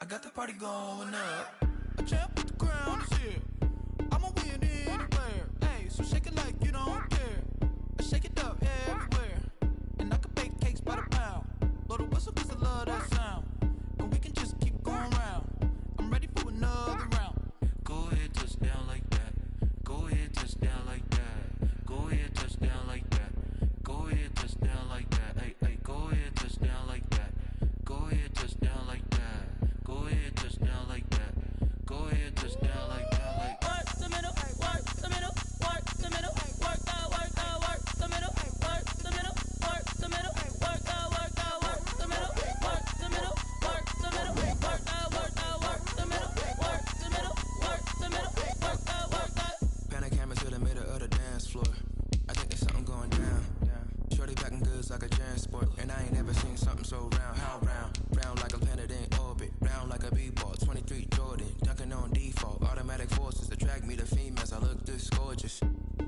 I got the party going up. A champ with the crown is here. I'ma win anywhere. Hey, so shake it like you don't care. I shake it up everywhere. And I can bake cakes by the pound. Blow the whistle 'cause I love that sound. And we can just keep going round. I'm ready for another round. Go ahead, touch down like that. Go ahead, touch down like that. Go ahead, touch down like that. Go ahead, touch down like that. Hey, hey, go ahead, touch down like that. Go ahead, touch down like that. Go ahead, touch down like that. Go ahead, touch down like that. Like work the middle, work the middle, work the middle, work out, work out, work the middle, work the middle, work the middle, work out, work out, work the middle, work the middle, work the middle, work out, work out, work the middle, work the middle, work the middle, work out, work out. Panic cameras to the middle of the dance floor. I think there's something going down. Shorty backing goods like a transport, and I ain't never seen something so round. How round? Round like a planet in orbit, round like a b-ball. 23 Jordan, dunking on default. Automatic forces attract me to females. I look this gorgeous.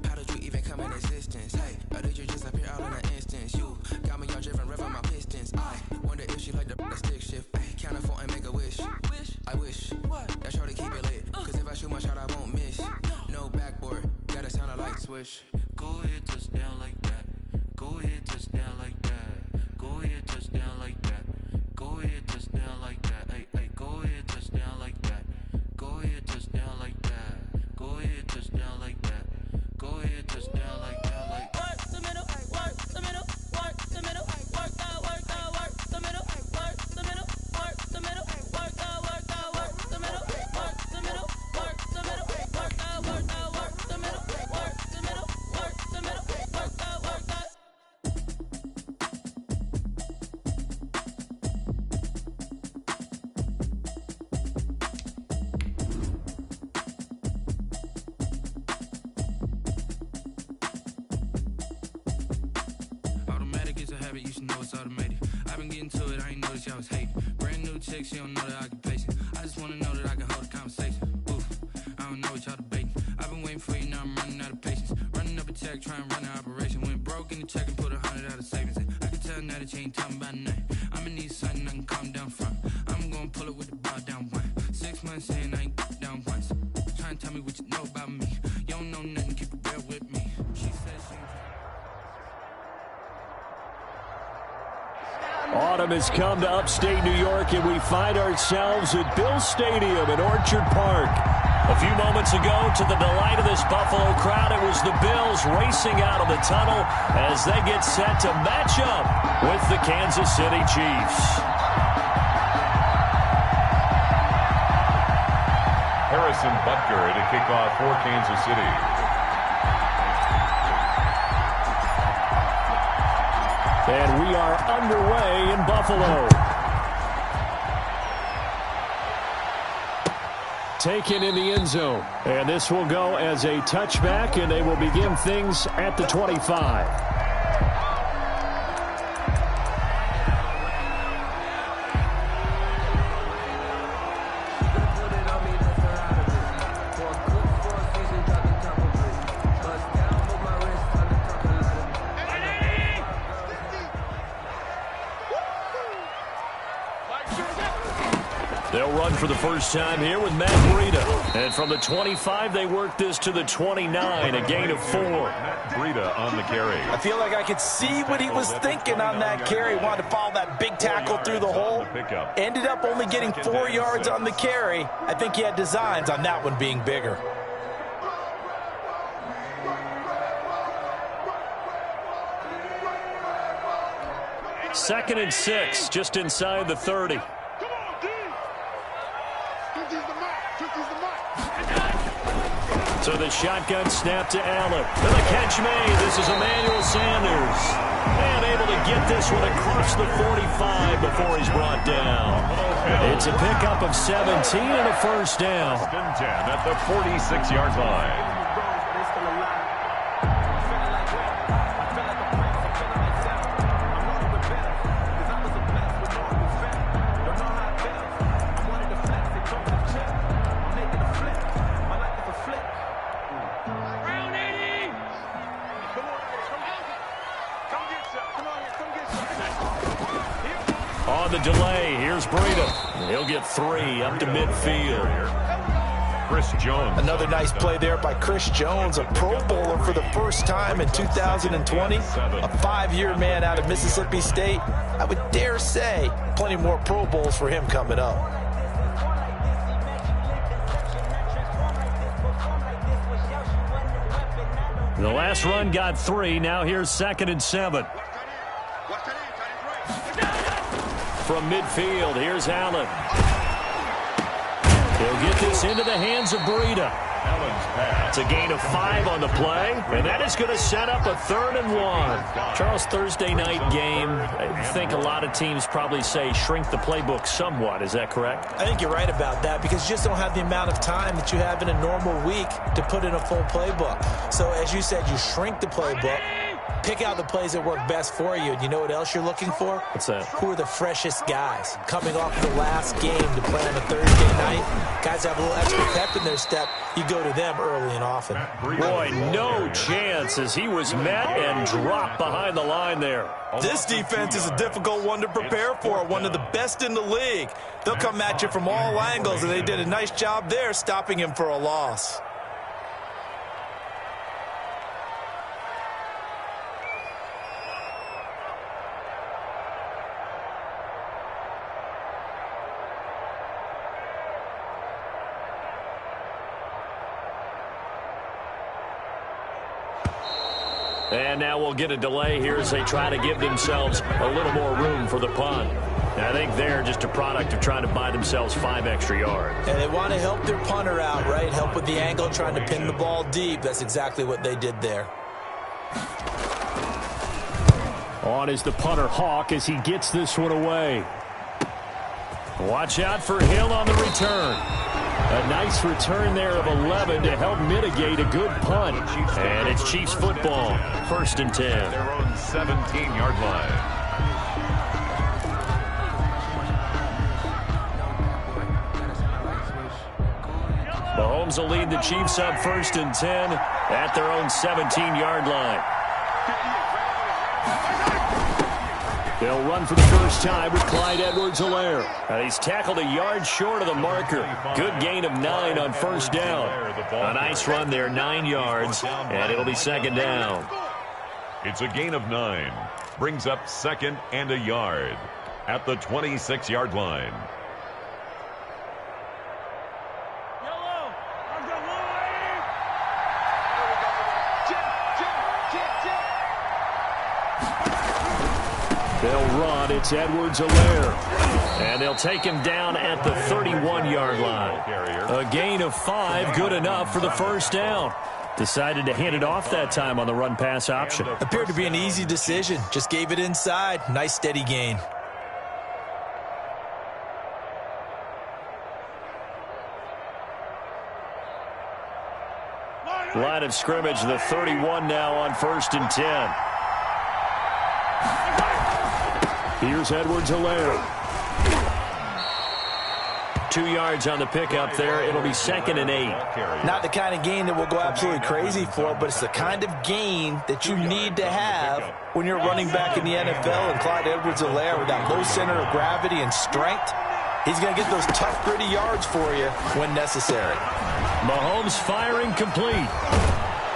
How did you even come in existence? Hey, or did you just appear out in an instance? You got me all driven, revving my pistons. I wonder if she like the stick shift. Ay, count a 4 and make a wish. I wish that shorty keep it lit. 'Cause if I shoot my shot, I won't miss. No backboard, gotta sound a light switch. Go ahead, touch down like that. Go ahead, touch down like that. Go ahead, touch down like that. Go ahead, touch down like that. Hey, hey, go ahead, touch down like that. Go ahead, touch down like that. Go ahead, touch down like that. Go ahead, touch down like that. Like work the middle, work the middle, work the middle, work out, work out, work the middle, work the middle, work the middle, work out, work out, work the middle, work the middle, work the middle, work out, work out, work the middle, work the middle, work the middle, work out, work out. Automatic is a habit, you should know it's automated. I've been getting to it, I ain't noticed y'all was hating. Brand new chick, she don't know the occupation. I just wanna know that I can hold a conversation. Oof, I don't know what y'all debating. I've been waiting for you, now I'm running out of patience. Running up a check, trying to run an operation. Went broke in the check and put 100 out of savings in. I can tell now that you ain't talking about nothing. I'ma need something I can calm down from. I'm gonna pull it with the bar down one. 6 months in, I ain't down once. Trying to tell me what you know about me. You don't know nothing, keep it real with me. She said she Autumn has come to upstate New York, and we find ourselves at Bill Stadium in Orchard Park. A few moments ago, to the delight of this Buffalo crowd, it was the Bills racing out of the tunnel as they get set to match up with the Kansas City Chiefs. Harrison Butker to kick off for Kansas City. And we are underway in Buffalo. Taken in the end zone. And this will go as a touchback, and they will begin things at the 25. They'll run for the first time here with Matt Breida. And from the 25, they work this to the 29, a gain of 4. Matt Breida on the carry. I feel like I could see what he was thinking on that carry. Wanted to follow that big tackle through the hole. Ended up only getting 4 yards on the carry. I think he had designs on that one being bigger. Second and 6, just inside the 30. So the shotgun snap to Allen. And the catch made. This is Emmanuel Sanders. And able to get this one across the 45 before he's brought down. It's a pickup of 17 and a first down. 10 at the 46-yard line. On the delay, here's Here's Breida. He'll get 3 up to midfield. Chris Jones. Another nice play there by Chris Jones, a Pro Bowler for the first time in 2020. A 5-year man out of Mississippi State. I would dare say plenty more Pro Bowls for him coming up. The last run got 3. Now here's 2nd and 7. From midfield, here's Allen. He'll get this into the hands of Breida. It's a gain of 5 on the play, and that is going to set up a 3rd and 1. Charles, Thursday night game, I think a lot of teams probably say shrink the playbook somewhat. Is that correct? I think you're right about that because you just don't have the amount of time that you have in a normal week to put in a full playbook. So as you said, you shrink the playbook. Pick out the plays that work best for you. And you know what else you're looking for? What's that? Who are the freshest guys? Coming off the last game to play on a Thursday night, guys have a little extra pep in their step. You go to them early and often. Boy, no chance as he was met and dropped behind the line there. This defense is a difficult one to prepare for, one of the best in the league. They'll come at you from all angles, and they did a nice job there stopping him for a loss. And now we'll get a delay here as they try to give themselves a little more room for the punt. And I think they're just a product of trying to buy themselves 5 extra yards. And they want to help their punter out, right? Help with the angle, trying to pin the ball deep. That's exactly what they did there. On is the punter Hawk as he gets this one away. Watch out for Hill on the return. A nice return there of 11 to help mitigate a good punt. And it's Chiefs football, 1st and 10. Their own 17-yard line. Mahomes will lead the Chiefs up 1st and 10 at their own 17-yard line. They'll run for the first time with Clyde Edwards-Helaire. And he's tackled a yard short of the marker. Good gain of 9 on 1st down. A nice run there, 9 yards, and it'll be 2nd down. It's a gain of 9. Brings up 2nd and a yard at the 26-yard line. They'll run. It's Edwards-Helaire. And they'll take him down at the 31-yard line. A gain of 5, good enough for the 1st down. Decided to hand it off that time on the run-pass option. Appeared to be an easy decision. Just gave it inside. Nice steady gain. Line of scrimmage, the 31 now on 1st and 10. Here's Edwards-Helaire. 2 yards on the pickup there. It'll be 2nd and 8. Not the kind of gain that we'll go absolutely crazy for, but it's the kind of gain that you need to have when you're running back in the NFL. And Clyde Edwards-Helaire, with that low center of gravity and strength, he's going to get those tough, gritty yards for you when necessary. Mahomes firing complete.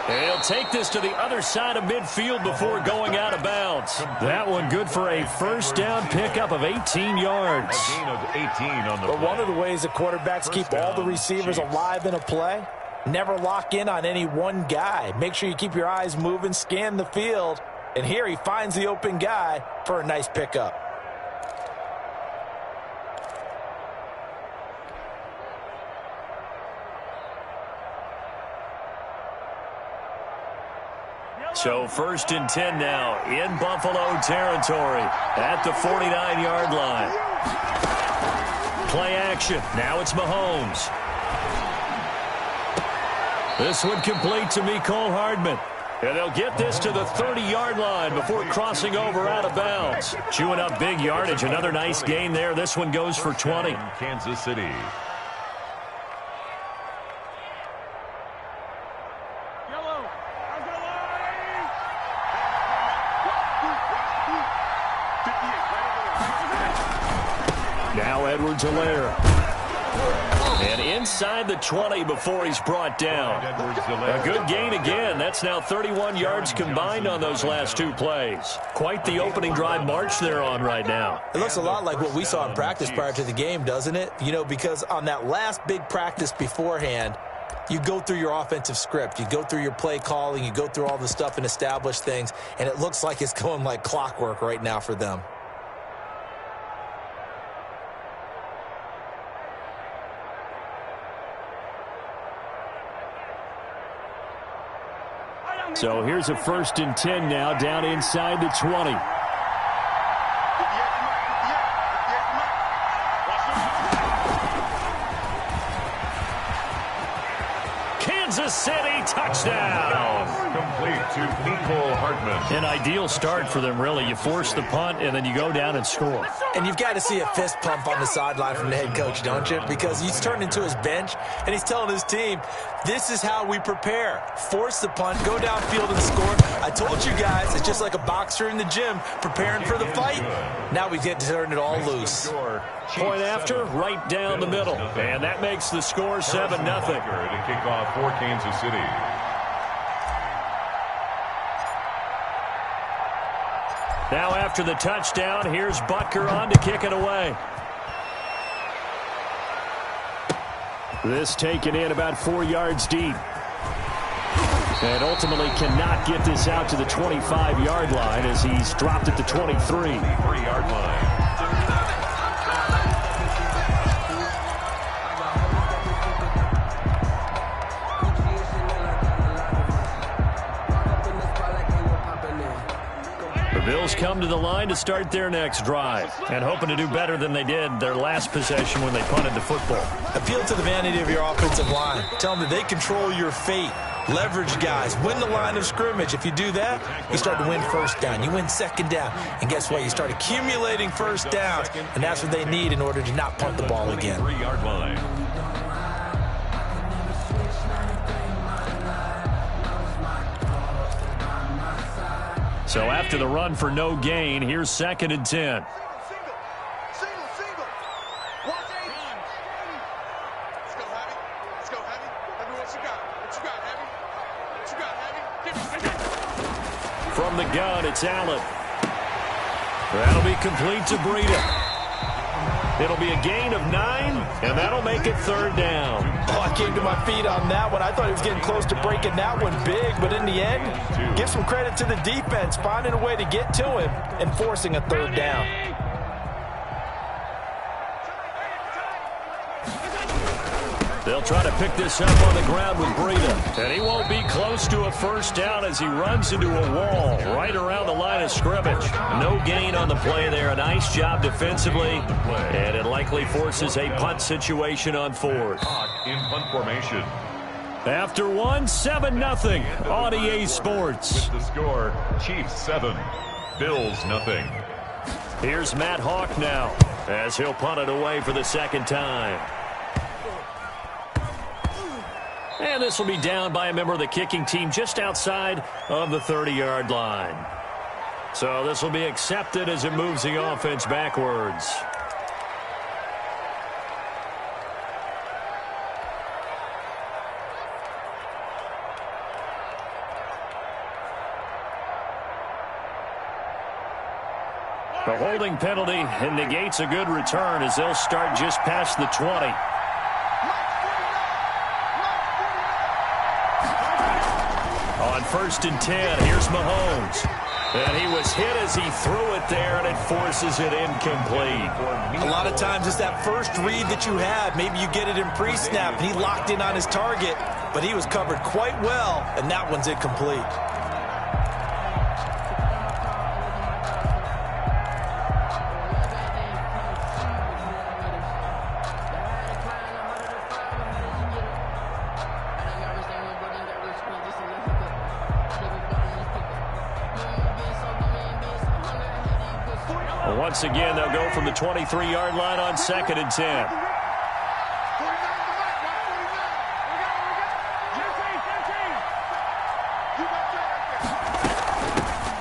And he'll take this to the other side of midfield before going out of bounds. That one good for a 1st down pickup of 18 yards. A gain of 18 on the play. One of the ways that quarterbacks keep all the receivers alive in a play, never lock in on any one guy. Make sure you keep your eyes moving, scan the field. And here he finds the open guy for a nice pickup. So 1st and 10 now in Buffalo territory at the 49-yard line. Play action. Now it's Mahomes. This one complete to Mecole Hardman. And they'll get this to the 30-yard line before crossing over out of bounds. Chewing up big yardage. Another nice gain there. This one goes for 20. Kansas City. Edwards-Helaire. And inside the 20 before he's brought down. A good gain again. That's now 31 yards combined on those last two plays. Quite the opening drive march they're on right now. It looks a lot like what we saw in practice prior to the game, doesn't it? You know, because on that last big practice beforehand, you go through your offensive script. You go through your play calling. You go through all the stuff and establish things. And it looks like it's going like clockwork right now for them. So here's a 1st and 10 now, down inside the 20. Kansas City touchdown. Complete to Nicole Hartman. An ideal start for them, really. You force the punt, and then you go down and score. And you've got to see a fist pump on the sideline from the head coach, don't you? Because he's turned into his bench, and he's telling his team, this is how we prepare. Force the punt, go downfield and score. I told you guys, it's just like a boxer in the gym preparing for the fight. Now we get to turn it all loose. Point after, right down the middle. And that makes the score 7-0. To kick off for Kansas City. Now after the touchdown, here's Butker on to kick it away. This taken in about 4 yards deep. And ultimately cannot get this out to the 25-yard line as he's dropped at the 23. 3-yard line. Bills come to the line to start their next drive and hoping to do better than they did their last possession when they punted the football. Appeal to the vanity of your offensive line. Tell them that they control your fate. Leverage guys. Win the line of scrimmage. If you do that, you start to win first down. You win second down. And guess what? You start accumulating first downs, and that's what they need in order to not punt the ball again. 3-yard line. So after the run for no gain, here's 2nd and 10. Single. Watch eight. Let's go, Heavy. Heavy, what you got? Heavy? Give me. From the gun, it's Allen. That'll be complete to Breida. It'll be a gain of 9, and that'll make it 3rd down. Oh, I came to my feet on that one. I thought he was getting close to breaking that one big, but in the end, give some credit to the defense, finding a way to get to him and forcing a 3rd down. They'll try to pick this up on the ground with Breida. And he won't be close to a 1st down as he runs into a wall right around the line of scrimmage. No gain on the play there. A nice job defensively. And it likely forces a punt situation on 4th. In punt formation. After 7-0 on EA Sports. With the score, Chiefs 7, Bills 0. Here's Matt Hawk now as he'll punt it away for the 2nd time. And this will be down by a member of the kicking team just outside of the 30-yard line. So this will be accepted as it moves the offense backwards. The holding penalty negates a good return as they'll start just past the 20. On 1st and 10, here's Mahomes. And he was hit as he threw it there, and it forces it incomplete. A lot of times it's that first read that you have. Maybe you get it in pre-snap, and he locked in on his target, but he was covered quite well, and that one's incomplete. Once again, they'll go from the 23-yard line on 2nd and 10.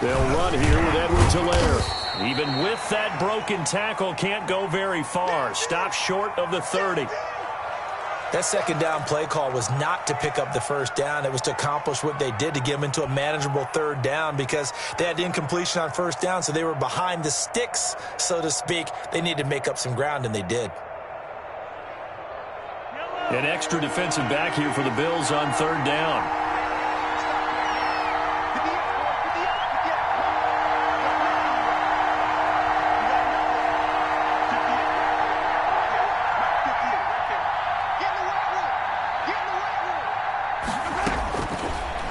They'll run here with Edwards-Helaire. Even with that broken tackle, can't go very far. Stops short of the 30. That second down play call was not to pick up the first down. It was to accomplish what they did to get them into a manageable third down because they had incompletion on first down, so they were behind the sticks, so to speak. They needed to make up some ground, and they did. An extra defensive back here for the Bills on third down.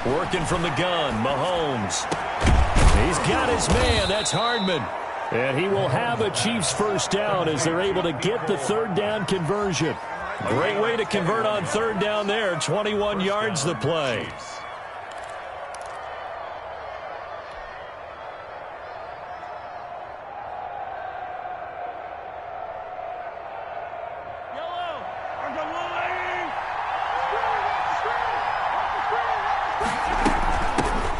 Working from the gun, Mahomes. He's got his man. That's Hardman. And he will have a Chiefs first down as they're able to get the third down conversion. Great way to convert on third down there. 21 yards the play.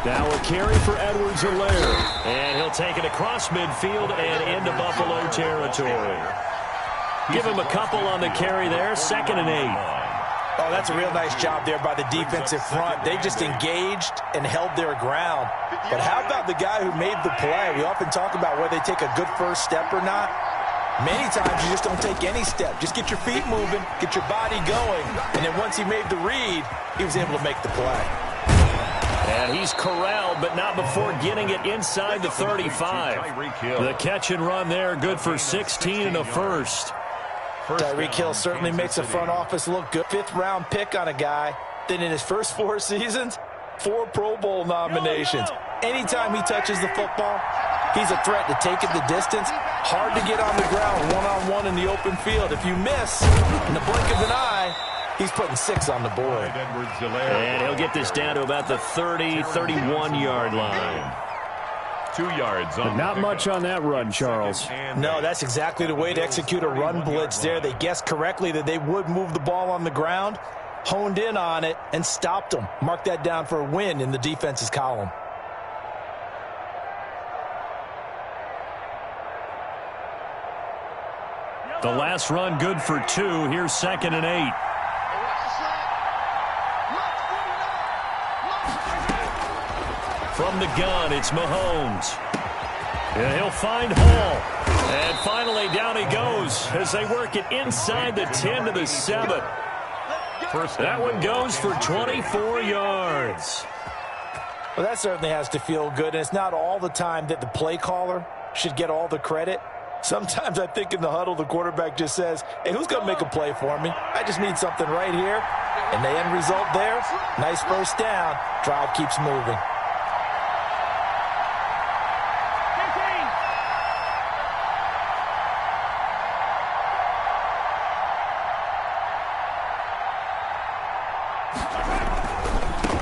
Now a carry for Edwards-Helaire. And he'll take it across midfield and into Buffalo territory. Give him a couple on the carry there. 2nd and 8. Oh, that's a real nice job there by the defensive front. They just engaged and held their ground. But how about the guy who made the play? We often talk about whether they take a good first step or not. Many times you just don't take any step. Just get your feet moving, get your body going. And then once he made the read, he was able to make the play. And he's corralled, but not before getting it inside the 35. The catch and run there, good for 16 and a first. Tyreek Hill certainly makes the front office look good. 5th-round pick on a guy. Then in his first 4 seasons, 4 Pro Bowl nominations. Anytime he touches the football, he's a threat to take it the distance. Hard to get on the ground one-on-one in the open field. If you miss, in the blink of an eye, he's putting 6 on the board. And he'll get this down to about the 30, 31-yard line. 2 yards on. Not much on that run, Charles. No, that's exactly the way to execute a run blitz there. They guessed correctly that they would move the ball on the ground, honed in on it, and stopped them. Mark that down for a win in the defense's column. The last run good for 2. Here's 2nd and 8. From the gun, it's Mahomes. And he'll find Hall. And finally, down he goes as they work it inside the 10 to the 7. That one goes for 24 yards. Well, that certainly has to feel good, and it's not all the time that the play caller should get all the credit. Sometimes I think in the huddle, the quarterback just says, hey, who's going to make a play for me? I just need something right here. And the end result there, nice first down. Drive keeps moving.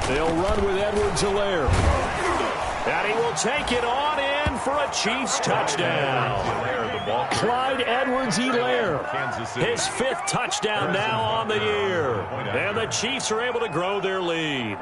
They'll run with Edwards-Helaire. And he will take it on in for a Chiefs touchdown. Clyde Edwards-Helaire. His 5th touchdown now on the year. And the Chiefs are able to grow their lead.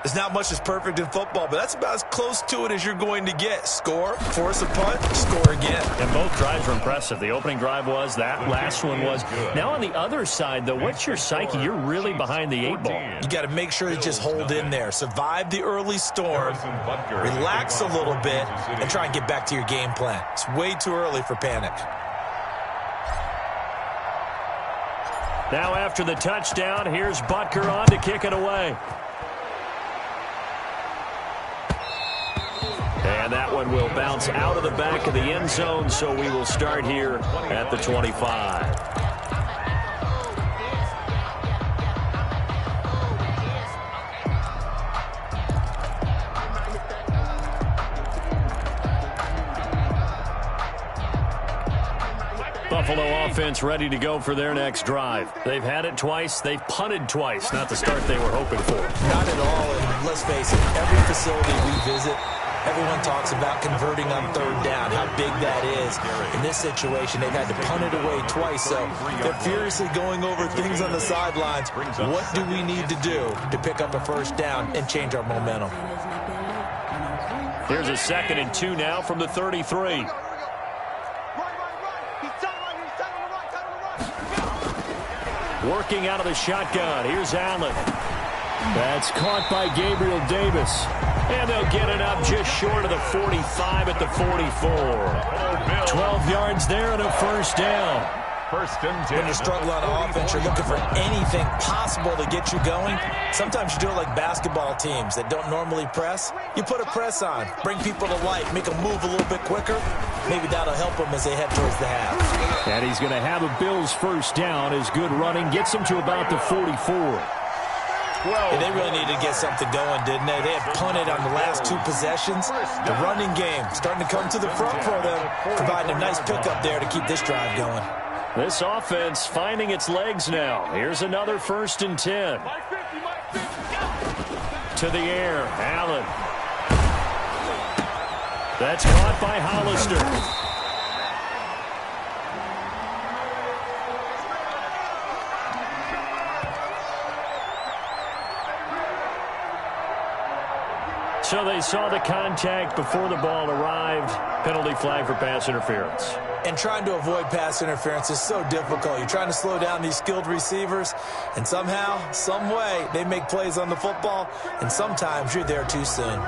There's not much that's perfect in football, but that's about as close to it as you're going to get. Score, force a punt, score again. And both drives were impressive. The opening drive was, that last one was. Now on the other side, though, what's your psyche? You're really behind the 8 ball. You got to make sure to just hold in there. Survive the early storm, relax a little bit, and try and get back to your game plan. It's way too early for panic. Now after the touchdown, here's Butker on to kick it away. And that one will bounce out of the back of the end zone, so we will start here at the 25. Buffalo offense ready to go for their next drive. They've had it twice. They've punted twice. Not the start they were hoping for. Not at all. And let's face it, every facility we visit, everyone talks about converting on third down, how big that is. In this situation, they've had to punt it away twice, so they're furiously going over things on the sidelines. What do we need to do to pick up a first down and change our momentum? Here's a 2nd and 2 now from the 33. Working out of the shotgun. Here's Allen. That's caught by Gabriel Davis. And they'll get it up just short of the 45 at the 44. 12 yards there and a first down. First and 10. When you're struggling on offense, you're looking for anything possible to get you going. Sometimes you do it like basketball teams that don't normally press. You put a press on, bring people to life, make them move a little bit quicker. Maybe that'll help them as they head towards the half. And he's going to have a Bills first down as good running gets him to about the 44. Yeah, they really needed to get something going, didn't they? They had punted on the last 2 possessions. The running game starting to come to the front for them, providing a nice pickup there to keep this drive going. This offense finding its legs now. Here's another 1st and 10. To the air, Allen. That's caught by Hollister. So they saw the contact before the ball arrived. Penalty flag for pass interference. And trying to avoid pass interference is so difficult. You're trying to slow down these skilled receivers, and somehow, some way, they make plays on the football, and sometimes you're there too soon.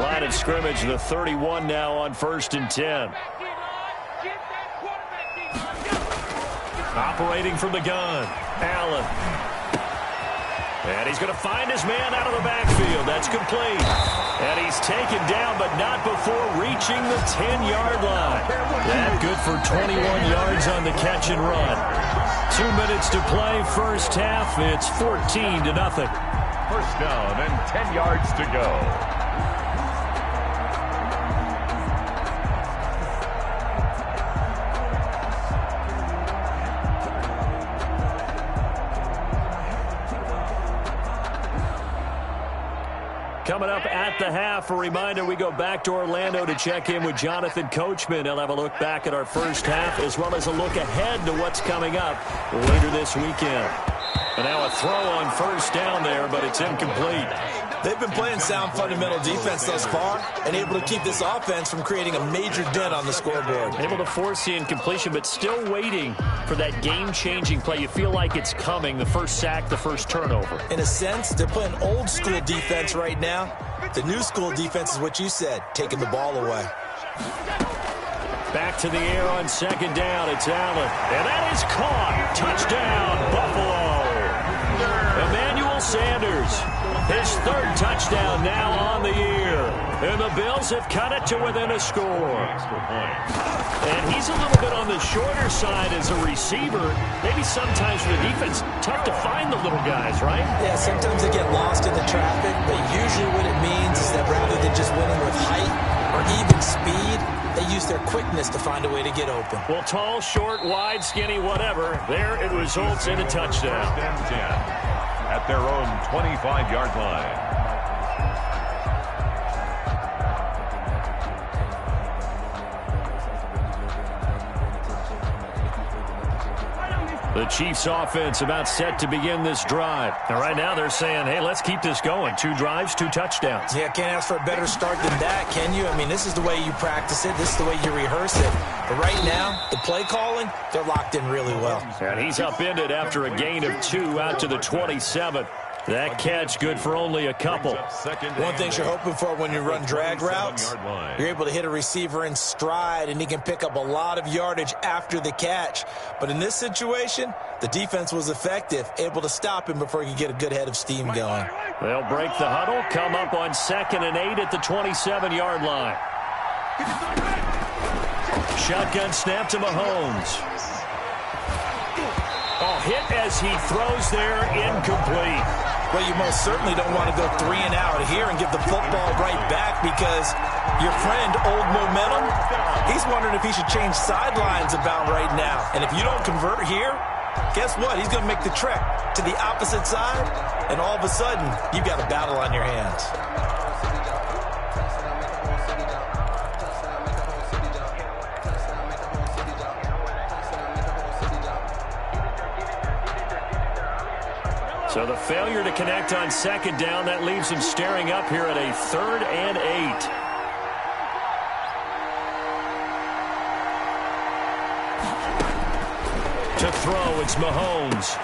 Line of scrimmage, the 31 now on 1st and 10. Operating from the gun, Allen. And he's going to find his man out of the backfield. That's complete. And he's taken down, but not before reaching the 10-yard line. That good for 21 yards on the catch and run. 2 minutes to play, first half. It's 14-0. First down and 10 yards to go. Coming up at the half, a reminder, we go back to Orlando to check in with Jonathan Coachman. He'll have a look back at our first half as well as a look ahead to what's coming up later this weekend. And now a throw on first down there, but it's incomplete. They've been playing sound fundamental defense thus far and able to keep this offense from creating a major dent on the scoreboard. Able to force the incompletion, but still waiting for that game-changing play. You feel like it's coming, the first sack, the first turnover. In a sense, they're playing old-school defense right now. The new-school defense is what you said, taking the ball away. Back to the air on 2nd down. It's Allen. And that is caught. Touchdown, Buffalo. Emmanuel Sanders. His 3rd touchdown now on the year. And the Bills have cut it to within a score. And he's a little bit on the shorter side as a receiver. Maybe sometimes for the defense, tough to find the little guys, right? Yeah, sometimes they get lost in the traffic, but usually what it means is that rather than just winning with height or even speed, they use their quickness to find a way to get open. Well, tall, short, wide, skinny, whatever. There it results in a touchdown. First and 10 at their own 25-yard line. The Chiefs offense about set to begin this drive. And right now they're saying, hey, let's keep this going. 2 drives, 2 touchdowns. Yeah, can't ask for a better start than that, can you? I mean, this is the way you practice it. This is the way you rehearse it. But right now, the play calling, they're locked in really well. And he's upended after a gain of 2 out to the 27. That catch good for only a couple. One thing you're hoping for when you run drag routes, you're able to hit a receiver in stride, and he can pick up a lot of yardage after the catch. But in this situation, the defense was effective, able to stop him before he could get a good head of steam going. They'll break the huddle, come up on 2nd and 8 at the 27-yard line. Shotgun snap to Mahomes. Oh, hit as he throws there, incomplete. Well, you most certainly don't want to go 3 and out here and give the football right back because your friend, Old Momentum, he's wondering if he should change sidelines about right now. And if you don't convert here, guess what? He's going to make the trek to the opposite side, and all of a sudden, you've got a battle on your hands. So the failure to connect on second down, that leaves him staring up here at a 3rd and 8. To throw, it's Mahomes.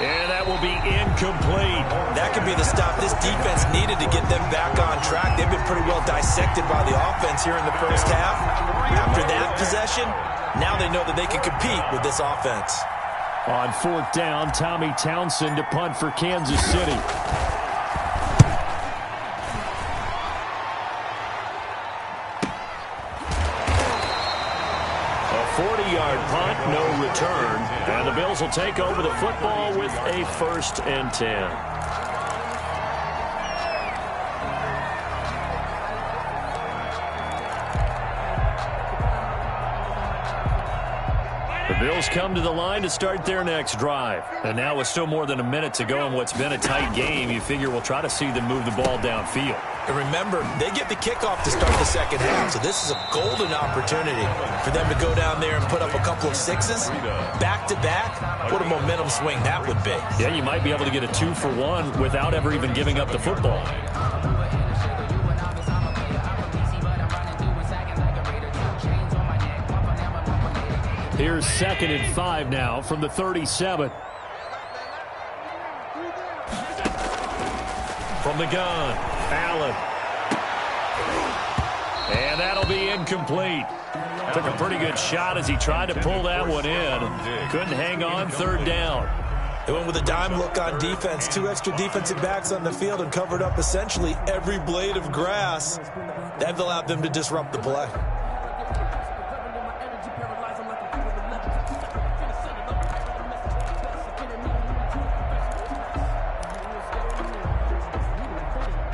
And that will be incomplete. That could be the stop this defense needed to get them back on track. They've been pretty well dissected by the offense here in the first half. After that possession, now they know that they can compete with this offense. On 4th down, Tommy Townsend to punt for Kansas City. A 40-yard punt, no return. And the Bills will take over the football with a 1st and 10. The Bills come to the line to start their next drive. And now with still more than a minute to go in what's been a tight game, you figure we'll try to see them move the ball downfield. And remember, they get the kickoff to start the second half, so this is a golden opportunity for them to go down there and put up a couple of sixes back-to-back. What a momentum swing that would be. Yeah, you might be able to get a 2-for-1 without ever even giving up the football. Here's 2nd and 5 now from the 37. From the gun, Allen. And that'll be incomplete. Took a pretty good shot as he tried to pull that one in. Couldn't hang on, 3rd down. They went with a dime look on defense. 2 extra defensive backs on the field and covered up essentially every blade of grass. That allowed them to disrupt the play.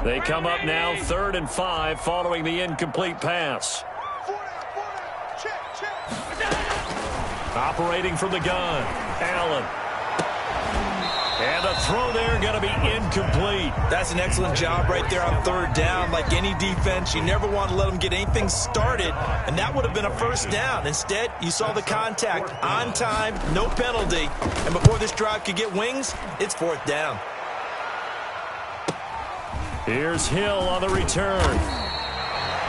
They come up now 3rd and 5 following the incomplete pass. Operating from the gun, Allen. And the throw there going to be incomplete. That's an excellent job right there on 3rd down. Like any defense, you never want to let them get anything started, and that would have been a 1st down. Instead, you saw the contact on time, no penalty, and before this drive could get wings, it's 4th down. Here's Hill on the return.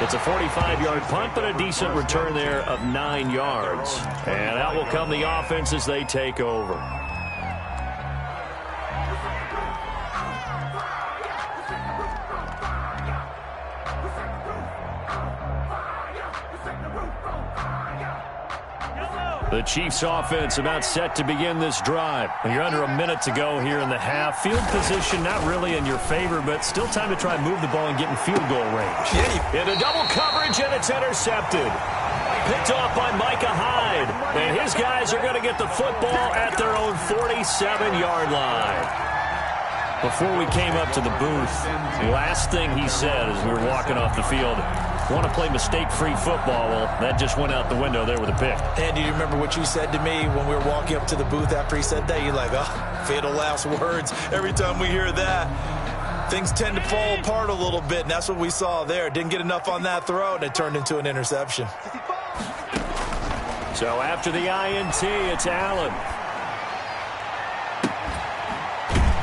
It's a 45-yard punt, but a decent return there of 9 yards. And out will come the offense as they take over. The Chiefs offense about set to begin this drive. You're under a minute to go here in the half. Field position not really in your favor, but still time to try and move the ball and get in field goal range. Into double coverage, and it's intercepted. Picked off by Micah Hyde. And his guys are going to get the football at their own 47-yard line. Before we came up to the booth, the last thing he said as we were walking off the field, want to play mistake-free football. Well, that just went out the window there with a pick. And do you remember what you said to me when we were walking up to the booth after he said that? You're like, oh, fatal last words. Every time we hear that, things tend to fall apart a little bit, and that's what we saw there. Didn't get enough on that throw, and it turned into an interception. So after the INT, it's Allen.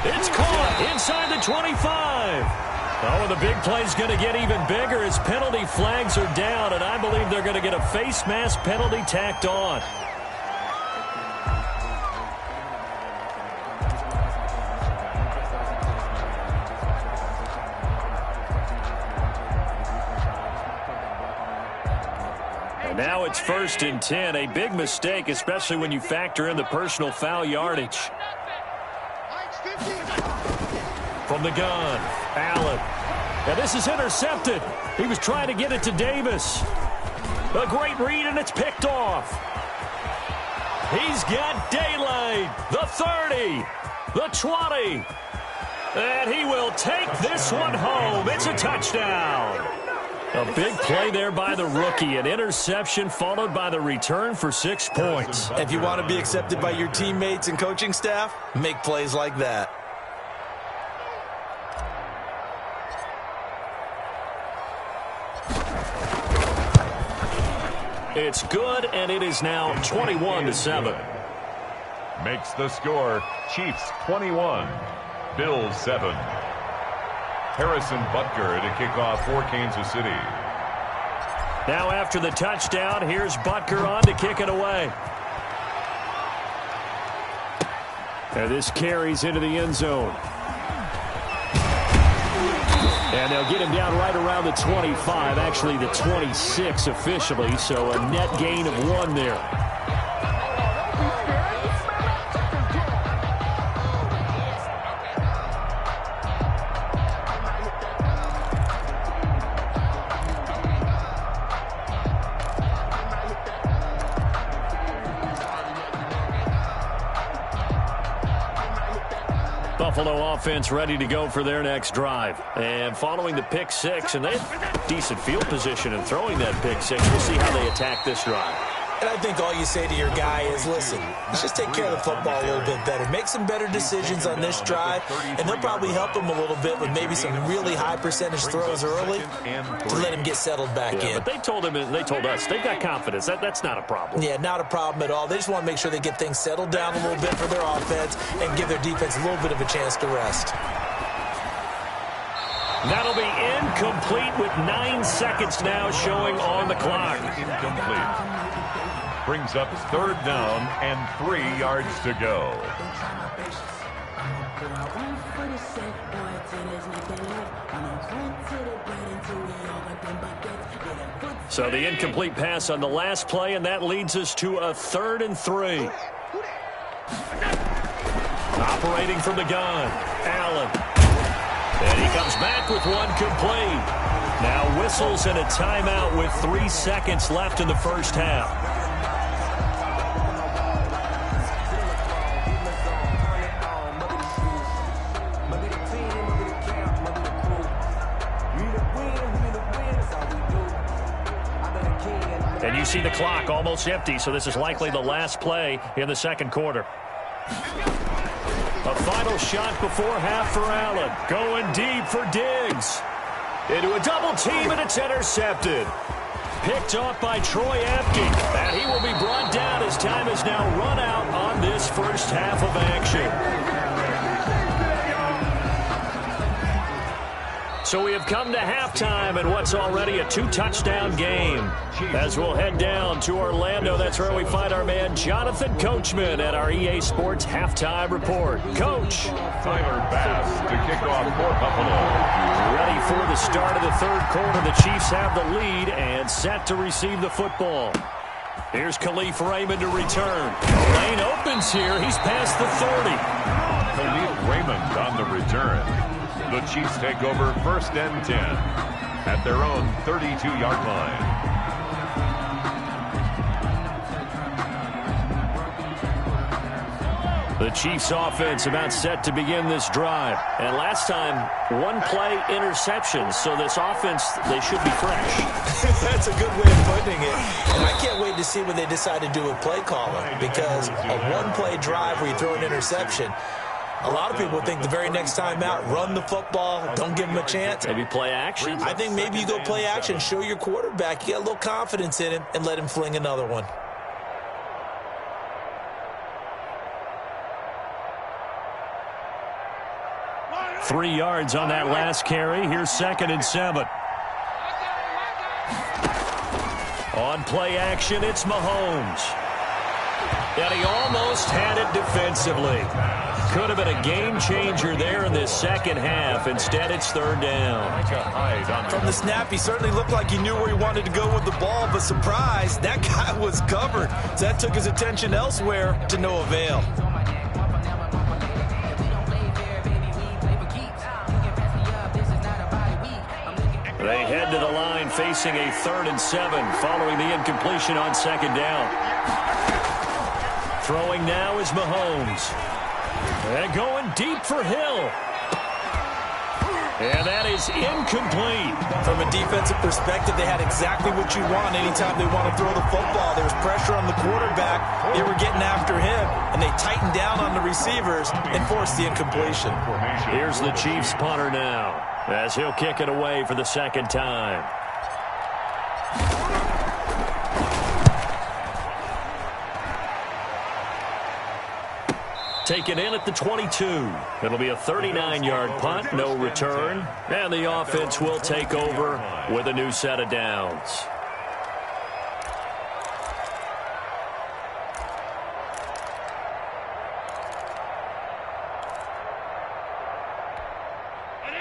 It's caught inside the 25. Oh, and the big play's going to get even bigger as penalty flags are down, and I believe they're going to get a face mask penalty tacked on. And now it's 1st and 10, a big mistake, especially when you factor in the personal foul yardage. From the gun, Allen. And this is intercepted. He was trying to get it to Davis. A great read, and it's picked off. He's got daylight. The 30, the 20. And he will take this one home. It's a touchdown. A big play there by the rookie. An interception followed by the return for 6 points. If you want to be accepted by your teammates and coaching staff, make plays like that. It's good, and it is now 21-7. makes the score Chiefs 21, Bills 7. Harrison Butker to kick off for Kansas City. Now after the touchdown, here's Butker on to kick it away. And this carries into the end zone. And they'll get him down right around the 25, actually the 26 officially, so a net gain of 1 there. Buffalo offense ready to go for their next drive. And following the pick six, and they had decent field position in throwing that pick six. We'll see how they attack this drive. And I think all you say to your guy is, listen, let's just take care of the football a little bit better. Make some better decisions on this drive, and they'll probably help him a little bit with maybe some really high percentage throws early to let him get settled back in. But they told us they've got confidence. That's not a problem. Yeah, not a problem at all. They just want to make sure they get things settled down a little bit for their offense and give their defense a little bit of a chance to rest. That'll be incomplete with 9 seconds now showing on the clock. Incomplete. Brings up 3rd down and 3 yards to go. So the incomplete pass on the last play, and that leads us to a 3rd and 3. Operating from the gun, Allen. And he comes back with 1 complete. Now whistles and a timeout with 3 seconds left in the first half. And you see the clock almost empty, so this is likely the last play in the second quarter. A final shot before half for Allen. Going deep for Diggs. Into a double team, and it's intercepted. Picked off by Troy Apke. And he will be brought down as time has now run out on this first half of action. So we have come to halftime in what's already a 2-touchdown game. As we'll head down to Orlando, that's where we find our man Jonathan Coachman at our EA Sports Halftime Report. Coach. Tyler Bass to kick off for Buffalo. Ready for the start of the third quarter. The Chiefs have the lead and set to receive the football. Here's Khalif Raymond to return. Lane opens here. He's past the 30. Khalif Raymond on the return. The Chiefs take over 1st and 10 at their own 32-yard line. The Chiefs offense about set to begin this drive. And last time, 1-play interceptions. So this offense, they should be fresh. That's a good way of putting it. And I can't wait to see what they decide to do with play calling, because a 1-play drive where you throw an interception, a lot of people think the very next time out, run the football, don't give him a chance. Maybe play action. I think maybe you go play action, show your quarterback you got a little confidence in him, and let him fling another one. Three yards on that last carry. Here's 2nd and 7. On play action, it's Mahomes. And he almost had it defensively. Could have been a game changer there in this second half. Instead, it's 3rd down. From the snap, he certainly looked like he knew where he wanted to go with the ball, but surprise, that guy was covered. So that took his attention elsewhere to no avail. They head to the line facing a 3rd and 7 following the incompletion on 2nd down. Throwing now is Mahomes. And going deep for Hill. And that is incomplete. From a defensive perspective, they had exactly what you want anytime they want to throw the football. There was pressure on the quarterback. They were getting after him, and they tightened down on the receivers and forced the incompletion. Here's the Chiefs punter now, as he'll kick it away for the 2nd time. Taken in at the 22. It'll be a 39-yard punt, no return. And the offense will take over with a new set of downs.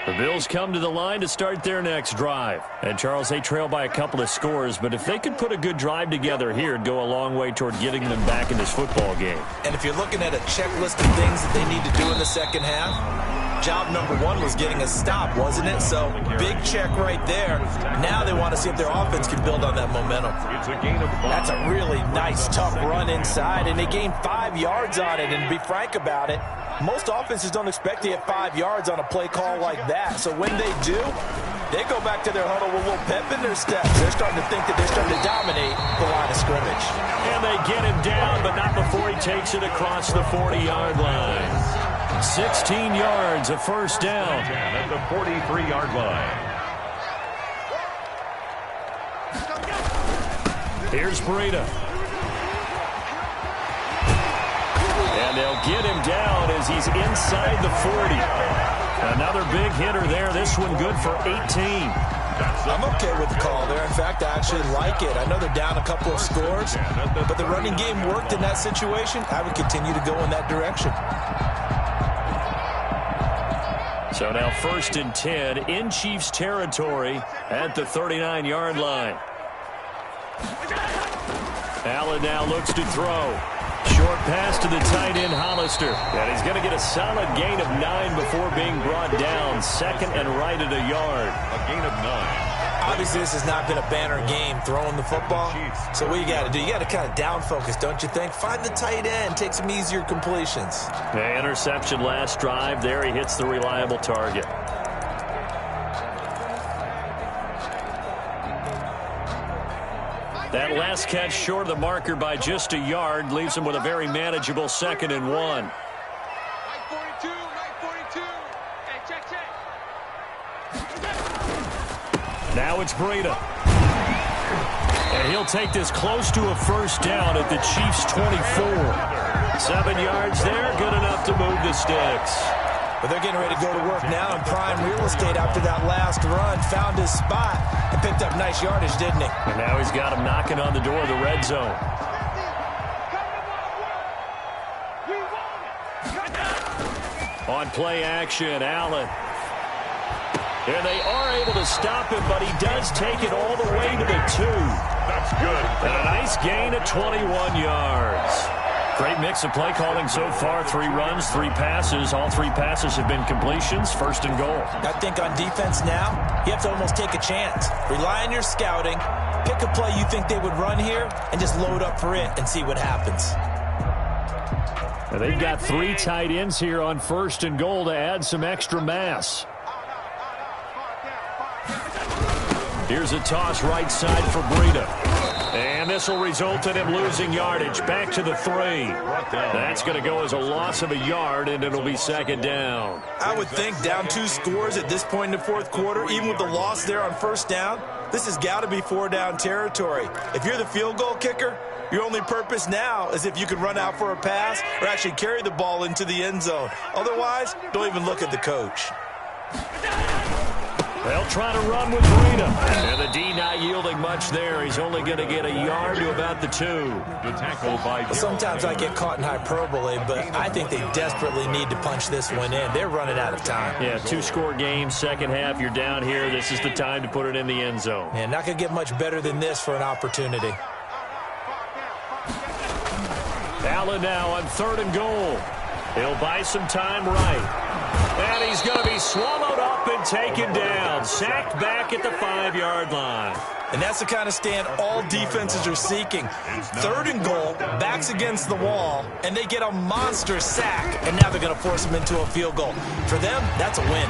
The Bills come to the line to start their next drive. And, Charles, they trail by a couple of scores, but if they could put a good drive together here, it'd go a long way toward getting them back in this football game. And if you're looking at a checklist of things that they need to do in the second half, job number one was getting a stop, wasn't it? So, big check right there. Now they want to see if their offense can build on that momentum. It's a gain of 5. That's a really nice, tough run inside, and they gained 5 yards on it. And to be frank about it, most offenses don't expect to get 5 yards on a play call like that. So when they do, they go back to their huddle with a little pep in their steps. They're starting to think that they're starting to dominate the line of scrimmage. And they get him down, but not before he takes it across the 40-yard line. 16 yards, a first down. At the 43-yard line. Here's Breida. And they'll get him down as he's inside the 40. Another big hitter there. This one good for 18. I'm okay with the call there. In fact, I actually like it. I know they're down a couple of scores, but the running game worked in that situation. I would continue to go in that direction. So now 1st and 10 in Chiefs territory at the 39-yard line. Allen now looks to throw. Short pass to the tight end, Hollister. And he's going to get a solid gain of 9 before being brought down. 2nd and right at a yard. A gain of 9. Obviously, this has not been a banner game throwing the football. So what you got to do, you got to kind of down focus, don't you think? Find the tight end, take some easier completions. The interception last drive. There he hits the reliable target. That last catch short of the marker by just a yard leaves him with a very manageable 2nd and 1. Right 42, right 42. Hey, check. Now it's Breida. And he'll take this close to a first down at the Chiefs' 24. 7 yards there, good enough to move the sticks. But they're getting ready to go to work now in prime real estate after that last run. Found his spot and picked up nice yardage, didn't he? And now he's got him knocking on the door of the red zone. On play action, Allen. And they are able to stop him, but he does take it all the way to the 2. That's good. And a nice gain of 21 yards. Great mix of play calling so far. 3 runs, 3 passes. All 3 passes have been completions. 1st and goal. I think on defense now, you have to almost take a chance. Rely on your scouting. Pick a play you think they would run here and just load up for it and see what happens. Now they've got 3 tight ends here on 1st and goal to add some extra mass. Here's a toss right side for Breida. And this will result in him losing yardage. Back to the 3. That's going to go as a loss of a yard, and it'll be 2nd down. I would think down 2 scores at this point in the 4th quarter, even with the loss there on 1st down, this has got to be 4-down territory. If you're the field goal kicker, your only purpose now is if you can run out for a pass or actually carry the ball into the end zone. Otherwise, don't even look at the coach. They'll try to run with Breida. And the D not yielding much there. He's only going to get a yard to about the 2. The tackle by Sometimes I get caught in hyperbole, but I think they desperately need to punch this one in. They're running out of time. Yeah, 2-score game, second half. You're down here. This is the time to put it in the end zone. Yeah, not going to get much better than this for an opportunity. Allen now on 3rd and goal. He'll buy some time right. And he's going to be swallowed up and taken down. Sacked back at the 5-yard line. And that's the kind of stand all defenses are seeking. 3rd and goal, backs against the wall, and they get a monster sack. And now they're going to force them into a field goal. For them, that's a win.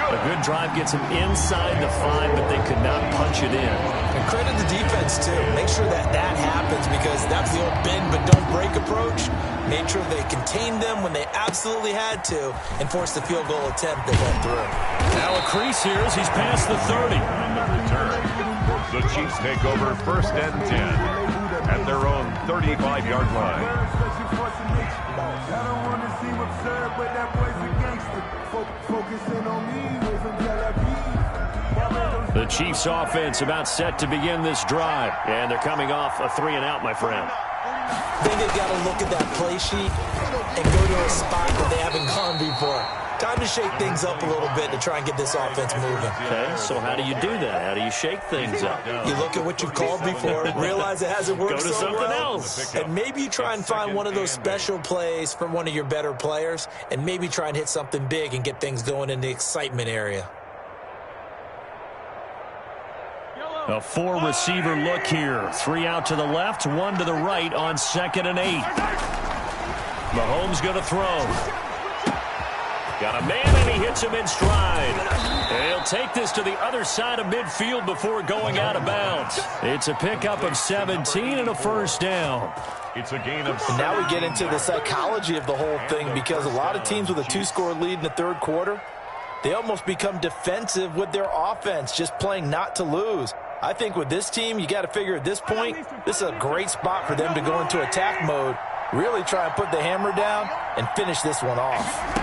A good drive gets them inside the 5, but they could not punch it in. And credit the defense, too. Make sure that happens, because that's the old bend but don't break approach. Made sure they contained them when they absolutely had to and forced the field goal attempt that went through. Now a crease here as he's past the 30. On the return, the Chiefs take over 1st and 10 at their own 35-yard line. The Chiefs offense about set to begin this drive. And they're coming off a 3-and-out, my friend. I think they've got to look at that play sheet and go to a spot that they haven't gone before. Time to shake things up a little bit to try and get this offense moving. Okay, so how do you do that? How do you shake things up? You look at what you've called before, realize it hasn't worked Go to so something well, else. and maybe you try and find one of those special plays from one of your better players, and maybe try and hit something big and get things going in the excitement area. A 4-receiver look here. 3 out to the left, 1 to the right on 2nd and 8. Mahomes going to throw. Got a man, and he hits him in stride. And he'll take this to the other side of midfield before going out of bounds. It's a pickup of 17 and a first down. It's a gain of 7. And now we get into the psychology of the whole thing, because a lot of teams with a 2-score lead in the third quarter, they almost become defensive with their offense, just playing not to lose. I think with this team, you got to figure at this point, this is a great spot for them to go into attack mode, really try and put the hammer down and finish this one off.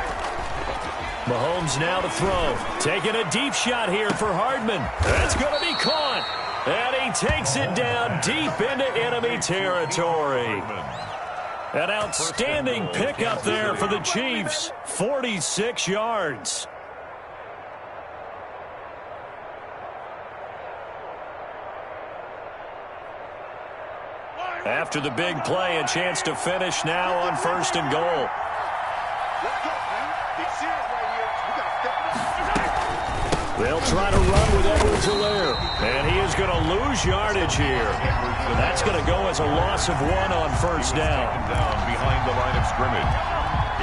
Mahomes now to throw. Taking a deep shot here for Hardman. That's going to be caught. And he takes it down deep into enemy territory. An outstanding pickup there for the Chiefs. 46 yards. After the big play, a chance to finish now on 1st and goal. They'll try to run with Edwards-Helaire, and he is going to lose yardage here. That's going to go as a loss of 1 on 1st down. Down behind the line of scrimmage.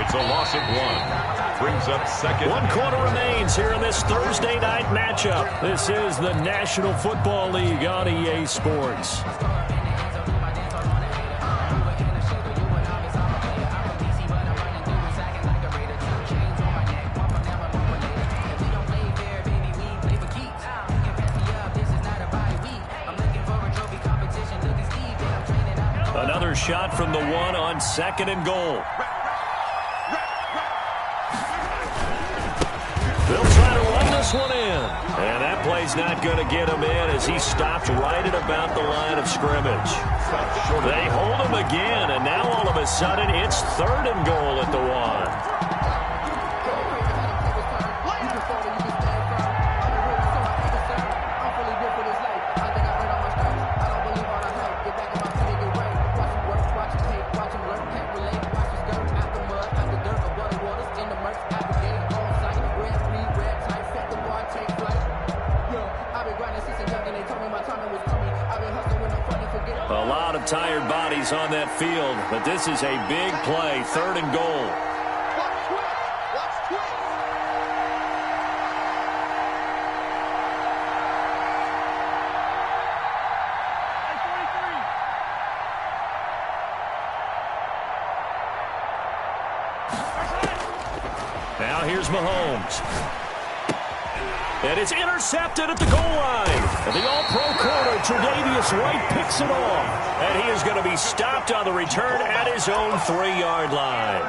It's a loss of 1. Brings up 2nd. 1 quarter remains here in this Thursday night matchup. This is the National Football League on EA Sports. Another shot from the 1 on 2nd and goal. They'll try to run this one in. And that play's not going to get him in as he stopped right at about the line of scrimmage. They hold him again, and now all of a sudden it's 3rd and goal at the 1. A lot of tired bodies on that field, but this is a big play, 3rd and goal. Now here's Mahomes. And it's intercepted at the goal line. And the all-pro corner, Tre'Davious White, picks it off. And he is going to be stopped on the return at his own 3-yard line.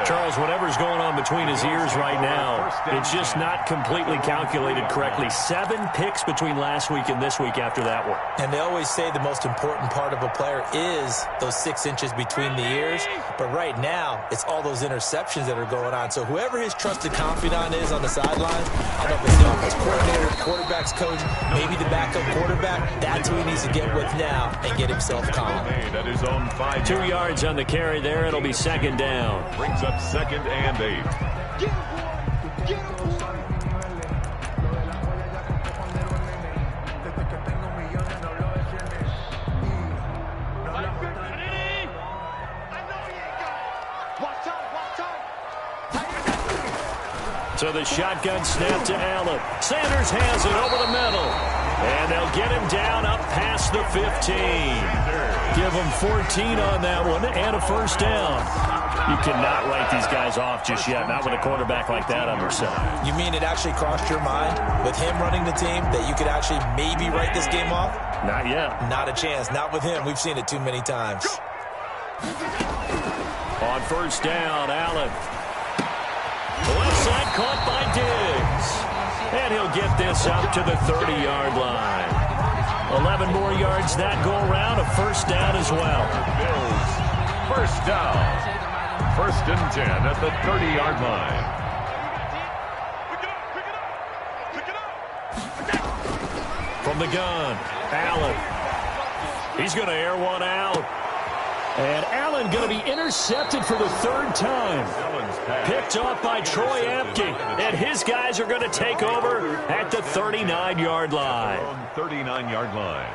Charles, whatever's going on between his ears right now, it's just not completely calculated correctly. 7 picks between last week and this week after that one. And they always say the most important part of a player is those 6 inches between the ears. But right now, it's all those interceptions that are going on. So whoever his trusted confidant is on the sidelines, I don't know if it's the offense coordinator, quarterback's coach, maybe the backup quarterback, that's who he needs to get with now and get himself calm. 2 yards on the carry there. It'll be 2nd down. Brings up 2nd and 8. So the shotgun snap to Allen. Sanders has it over the middle. And they'll get him down up past the 15. Give him 14 on that one and a 1st down. You cannot write these guys off just yet, not with a quarterback like that under center. You mean it actually crossed your mind with him running the team that you could actually maybe write this game off? Not yet. Not a chance. Not with him. We've seen it too many times. On 1st down, Allen. Left side caught by Diggs. And he'll get this up to the 30-yard line. 11 more yards that go around, a first down as well. Bills, first down. First and 10 at the 30-yard line. From the gun, Allen. He's going to air one out. And Allen going to be intercepted for the third time. Picked off by Troy Apke. And his guys are going to take over at the 39-yard line. 39-yard line.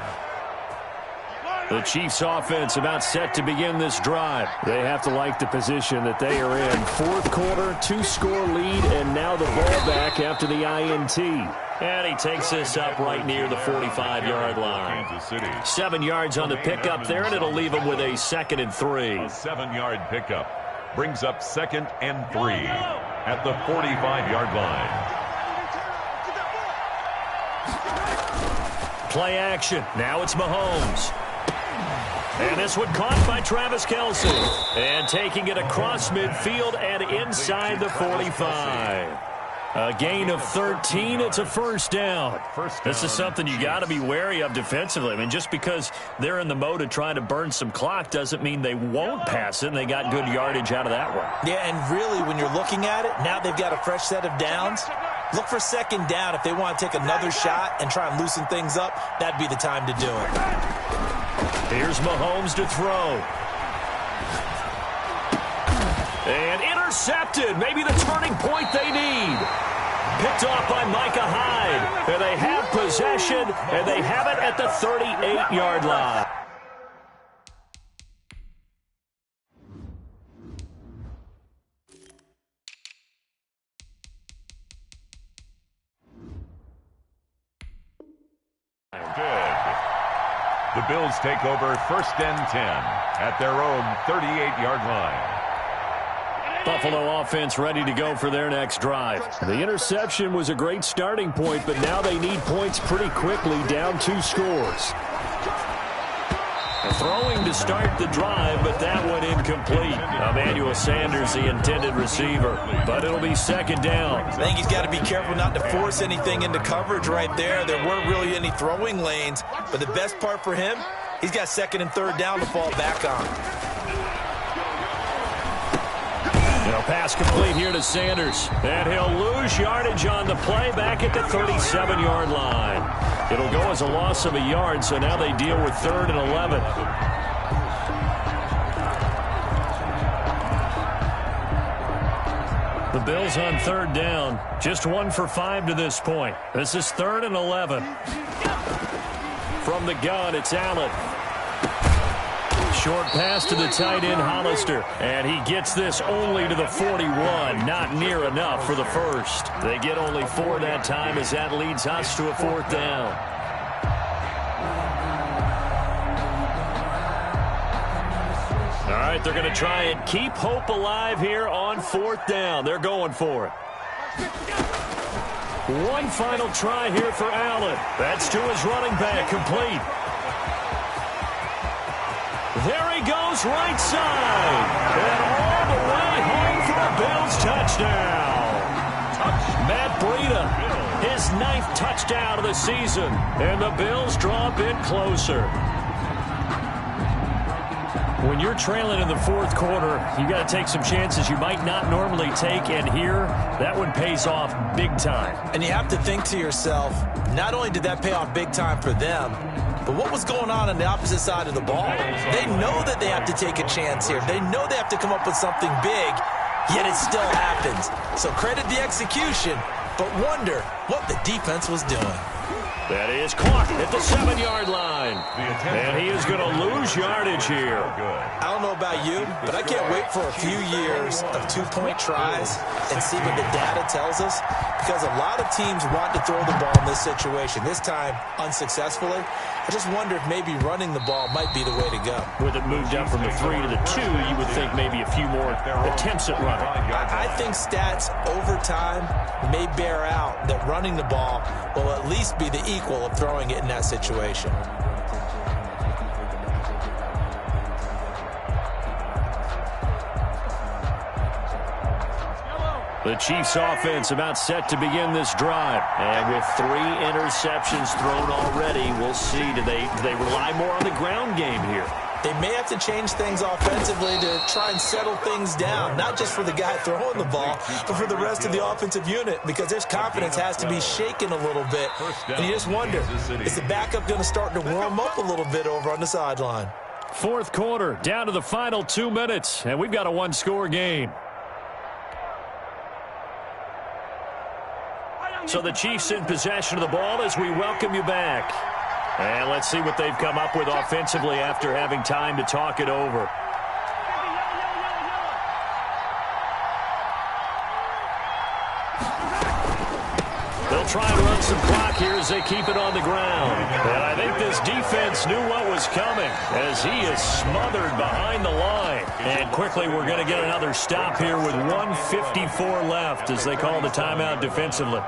The Chiefs offense about set to begin this drive. They have to like the position that they are in. Fourth quarter, 2-score lead, and now the ball back after the INT. And he takes this up right near the 45-yard line. Kansas City. 7 yards on the pickup there, and it'll leave him with a 2nd and 3. A 7-yard pickup brings up 2nd and 3 at the 45-yard line. Play action. Now it's Mahomes. And this one caught by Travis Kelce. And taking it across midfield and inside the 45. A gain of 13. It's a first down. This is something you got to be wary of defensively. I mean, just because they're in the mode of trying to burn some clock doesn't mean they won't pass it, and they got good yardage out of that one. Yeah, and really, when you're looking at it, now they've got a fresh set of downs. Look for second down. If they want to take another shot and try and loosen things up, that'd be the time to do it. Here's Mahomes to throw. And intercepted. Maybe the turning point they need. Picked off by Micah Hyde. And they have possession, and they have it at the 38-yard line. Good. The Bills take over first and 10 at their own 38-yard line. Buffalo offense ready to go for their next drive. The interception was a great starting point, but now they need points pretty quickly, down 2 scores. Throwing to start the drive, but that one incomplete. Emmanuel Sanders, the intended receiver, but it'll be second down. I think he's got to be careful not to force anything into coverage right there. There weren't really any throwing lanes, but the best part for him, he's got second and third down to fall back on. Pass complete here to Sanders. And he'll lose yardage on the play back at the 37-yard line. It'll go as a loss of a yard, so now they deal with 3rd and 11. The Bills on 3rd down. Just 1 for 5 to this point. This is 3rd and 11. From the gun, it's Allen. Short pass to the tight end, Hollister. And he gets this only to the 41. Not near enough for the first. They get only 4 that time as that leads us to a 4th down. All right, they're going to try and keep hope alive here on 4th down. They're going for it. One final try here for Allen. That's to his running back, complete. There he goes, right side. And all the way home for a Bills touchdown. Matt Breida, his 9th touchdown of the season. And the Bills draw a bit closer. When you're trailing in the 4th quarter, you got to take some chances you might not normally take, and here, that one pays off big time. And you have to think to yourself, not only did that pay off big time for them, but what was going on the opposite side of the ball? They know that they have to take a chance here. They know they have to come up with something big, yet it still happens. So credit the execution, but wonder what the defense was doing. That is caught at the 7-yard line. And he is going to lose yardage here. I don't know about you, but I can't wait for a few years of 2-point tries and see what the data tells us, because a lot of teams want to throw the ball in this situation. This time, unsuccessfully. I just wonder if maybe running the ball might be the way to go. With it moved up from the 3 to the 2, you would think maybe a few more attempts at running. I think stats over time may bear out that running the ball will at least be the equal of throwing it in that situation. The Chiefs offense about set to begin this drive. And with 3 interceptions thrown already, we'll see. Do they rely more on the ground game here? They may have to change things offensively to try and settle things down, not just for the guy throwing the ball, but for the rest of the offensive unit, because their confidence has to be shaken a little bit. And you just wonder, is the backup going to start to warm up a little bit over on the sideline? Fourth quarter, down to the final 2 minutes, and we've got a one-score game. So the Chiefs in possession of the ball as we welcome you back. And let's see what they've come up with offensively after having time to talk it over. They'll try and run some clock here as they keep it on the ground. And I think this defense knew what was coming as he is smothered behind the line. And quickly we're going to get another stop here with 1:54 left as they call the timeout defensively.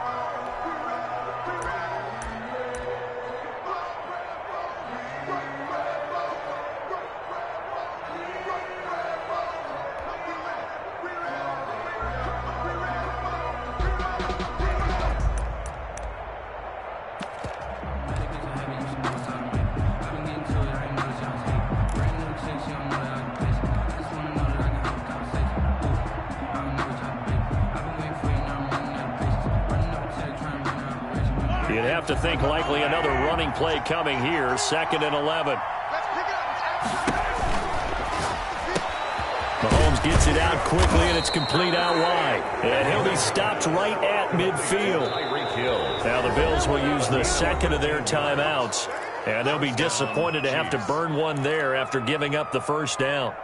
You'd have to think likely another running play coming here. 2nd and 11. Mahomes gets it out quickly, and it's complete out wide. And he'll be stopped right at midfield. Now the Bills will use the second of their timeouts, and they'll be disappointed to have to burn one there after giving up the first down.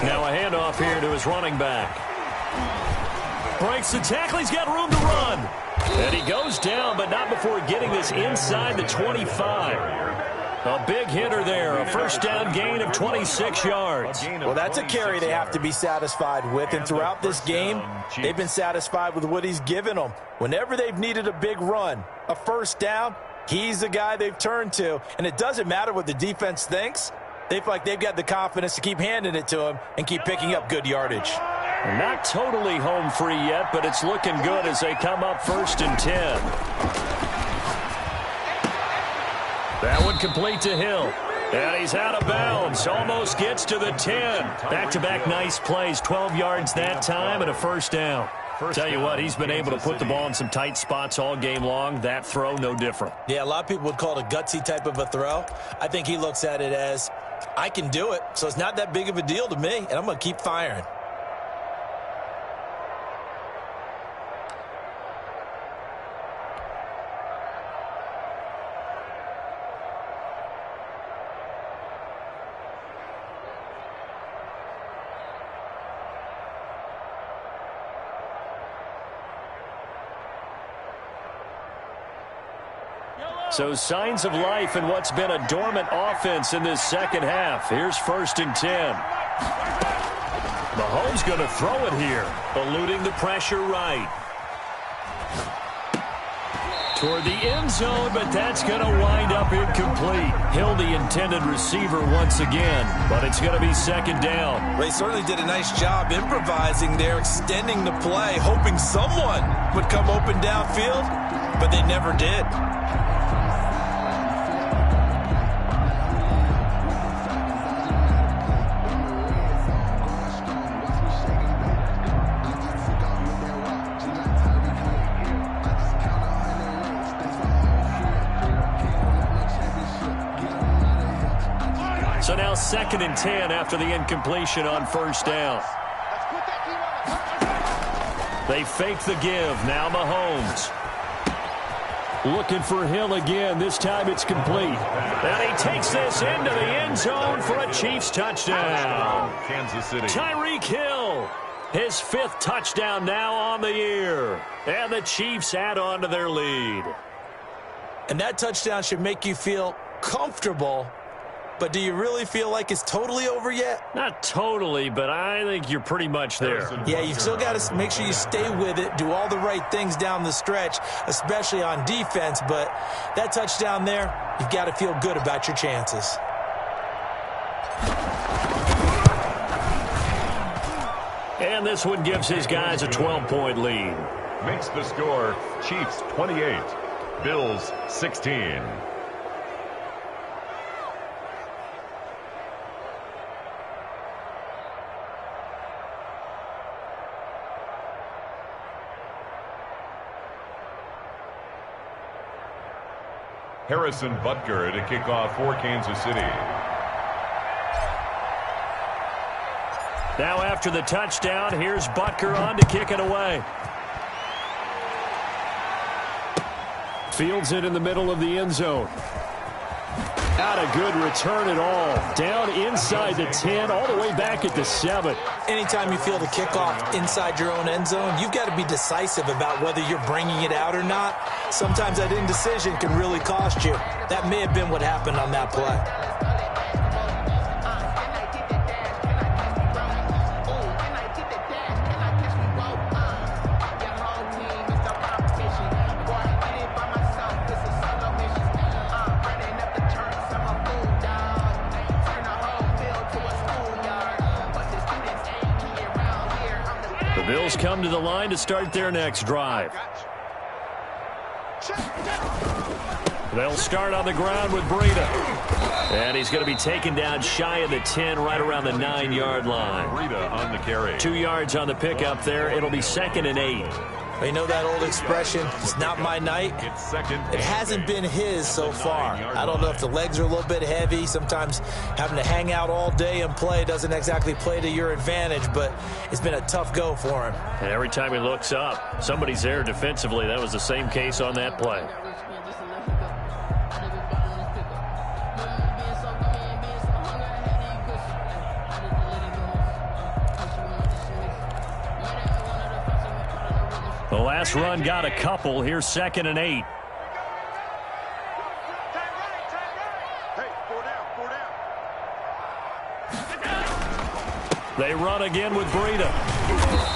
Now a handoff here to his running back. Breaks the tackle. He's got room to run. And he goes down, but not before getting this inside the 25. A big hitter there. A first down gain of 26 yards. Well, that's a carry they have to be satisfied with. And throughout this game, they've been satisfied with what he's given them. Whenever they've needed a big run, a first down, he's the guy they've turned to. And it doesn't matter what the defense thinks. They feel like they've got the confidence to keep handing it to him and keep picking up good yardage. Not totally home free yet, but it's looking good as they come up 1st and 10. That one complete to Hill. And he's out of bounds. Almost gets to the 10. Back-to-back nice plays. 12 yards that time and a first down. Tell you what, he's been able to put the ball in some tight spots all game long. That throw, no different. Yeah, a lot of people would call it a gutsy type of a throw. I think he looks at it as, I can do it, so it's not that big of a deal to me, and I'm going to keep firing. So signs of life in what's been a dormant offense in this second half. Here's 1st and 10. Mahomes going to throw it here, eluding the pressure right. Toward the end zone, but that's going to wind up incomplete. Hill, the intended receiver once again, but it's going to be 2nd down. They certainly did a nice job improvising there, extending the play, hoping someone would come open downfield, but they never did. So now 2nd and 10 after the incompletion on 1st down. They fake the give. Now Mahomes. Looking for Hill again. This time it's complete. And he takes this into the end zone for a Chiefs touchdown. Kansas City. Tyreek Hill. His 5th touchdown now on the year. And the Chiefs add on to their lead. And that touchdown should make you feel comfortable. But do you really feel like it's totally over yet? Not totally, but I think you're pretty much there. Yeah, you've still got to make sure you stay with it, do all the right things down the stretch, especially on defense. But that touchdown there, you've got to feel good about your chances. And this one gives his guys a 12-point lead. Makes the score Chiefs 28, Bills 16. Harrison Butker to kick off for Kansas City. Now after the touchdown, here's Butker on to kick it away. Fields it in the middle of the end zone. Not a good return at all. Down inside the 10, all the way back at the 7. Anytime you feel the kickoff inside your own end zone, you've got to be decisive about whether you're bringing it out or not. Sometimes that indecision can really cost you. That may have been what happened on that play. Bills come to the line to start their next drive. They'll start on the ground with Breida. And he's going to be taken down shy of the 10, right around the 9-yard line. Breida on the carry. 2 yards on the pickup there. It'll be 2nd and 8. You know that old expression, it's not my night? It's 2nd. It hasn't been his so far. I don't know if the legs are a little bit heavy. Sometimes having to hang out all day and play doesn't exactly play to your advantage, but it's been a tough go for him. And every time he looks up, somebody's there defensively. That was the same case on that play. The last run got a couple. Here's 2nd and 8. They run again with Breida.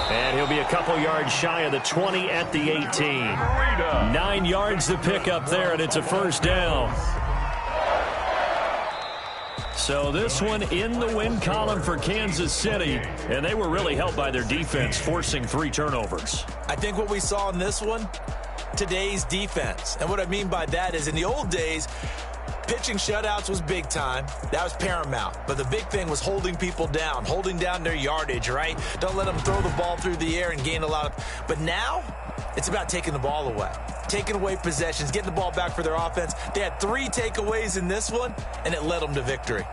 And he'll be a couple yards shy of the 20 at the 18. 9 yards to pick up there, and it's a first down. So this one in the win column for Kansas City, and they were really helped by their defense, forcing 3 turnovers. I think what we saw in this one, today's defense. And what I mean by that is in the old days, pitching shutouts was big time. That was paramount. But the big thing was holding people down, holding down their yardage, right? Don't let them throw the ball through the air and gain a lot of... But now, it's about taking the ball away. Taking away possessions, getting the ball back for their offense. They had 3 takeaways in this one, and it led them to victory.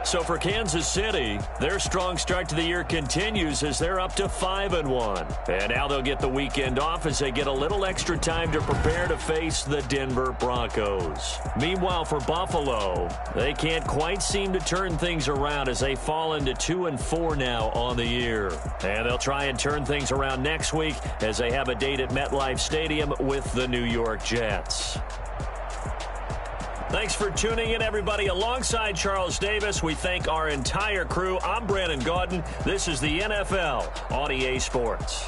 So for Kansas City, their strong start to the year continues as they're up to 5-1. And now they'll get the weekend off as they get a little extra time to prepare to face the Denver Broncos. Meanwhile, for Buffalo, they can't quite seem to turn things around as they fall into 2-4 now on the year. And they'll try and turn things around next week as they have a date at MetLife Stadium with the New York Jets. Thanks for tuning in, everybody. Alongside Charles Davis, we thank our entire crew. I'm Brandon Gaudin. This is the NFL on EA Sports.